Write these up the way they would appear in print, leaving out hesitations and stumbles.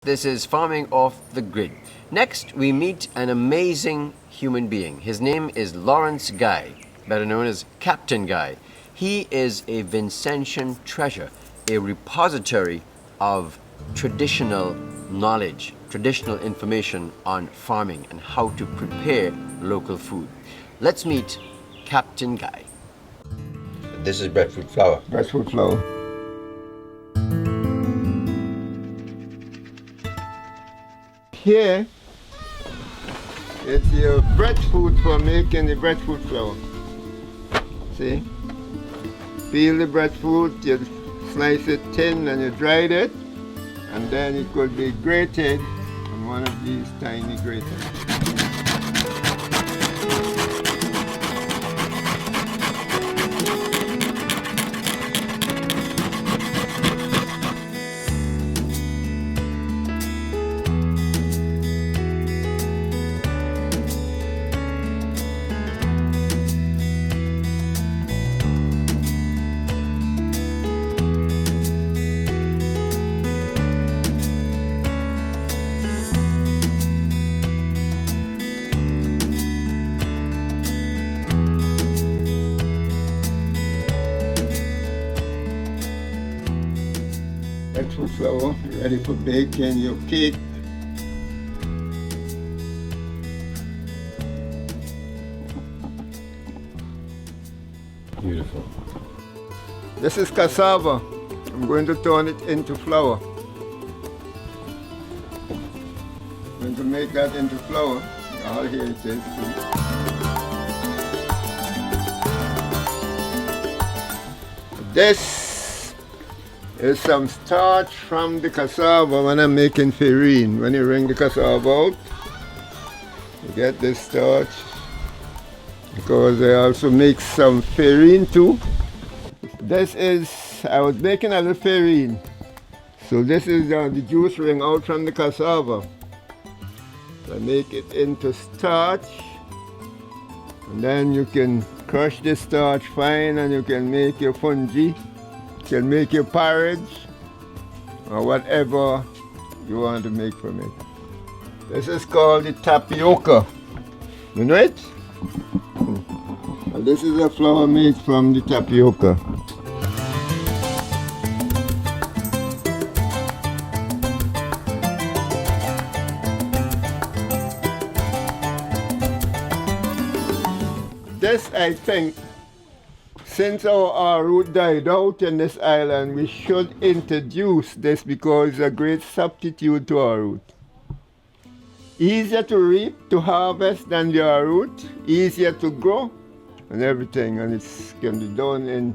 This is Farming Off the Grid. Next, we meet an amazing human being. His name is Lawrence Guy, better known as Captain Guy. He is a Vincentian treasure, a repository of traditional knowledge, traditional information on farming and how to prepare local food. Let's meet Captain Guy. This is breadfruit flour. Breadfruit flour. Here, it's your breadfruit for making the breadfruit flour. See? Peel the breadfruit, you slice it thin and you dried it, and then it could be grated on one of these tiny graters. Breadfruit flour, ready for baking your cake. Beautiful. This is cassava. I'm going to turn it into flour. I'm going to make that into flour. All here it is. This is some starch from the cassava when I'm making farine. When you wring the cassava out, you get this starch, because I also make some farine too. This is, I was making a little farine. So this is the juice wring out from the cassava. So I make it into starch, and then you can crush the starch fine and you can make your fungi. You can make your porridge or whatever you want to make from it. This is called the tapioca. You know it? And this is a flour made from the tapioca. This, I think, since our root died out in this island, we should introduce this because it's a great substitute to our root. Easier to reap, to harvest than the root, easier to grow and everything, and it can be done in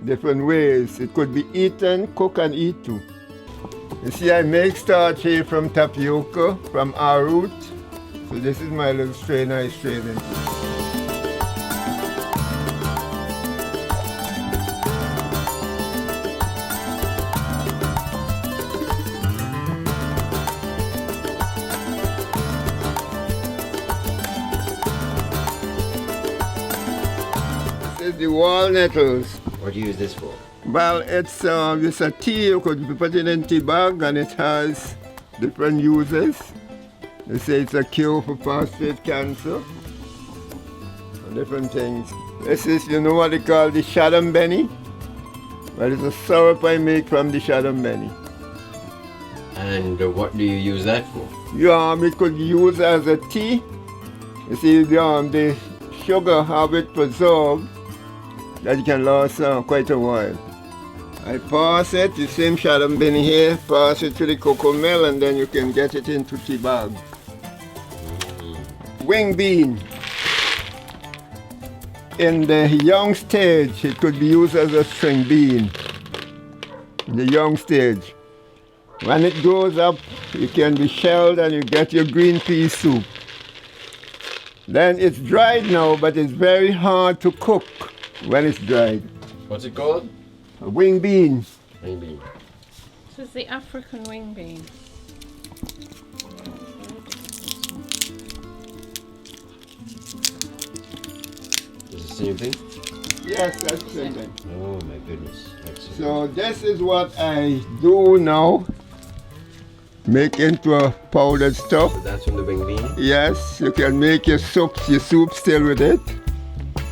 different ways. It could be eaten, cook and eat too. You see, I make starch here from tapioca, from our root. So this is my little strain I strain into. The walnuts. What do you use this for? Well, it's a tea. You could put it in tea bag, and it has different uses. They say it's a cure for prostate cancer and different things. This is, you know what they call the shadambenny? Well, it's a syrup I make from the shadambenny. And what do you use that for? Yeah, it could be used as a tea. You see, the sugar have it preserved that can last quite a while. I pass it, the same shadambenny here, pass it to the cocoa mill, and then you can get it into tea bag. Wing bean. In the young stage, it could be used as a string bean. In the young stage. When it grows up, it can be shelled and you get your green pea soup. Then it's dried now, but it's very hard to cook when it's dried. What's it called? A wing bean. Wing bean. This is the African wing bean. Is it the same thing? Yes, that's the same thing. Oh my goodness. Excellent. So this is what I do now. make into a powdered stuff. So that's from the wing bean. Yes, you can make your soup still with it.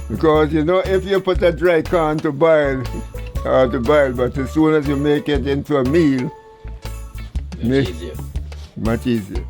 Because you know, if you put a dry corn to boil, but as soon as you make it into a meal, Much easier. much easier.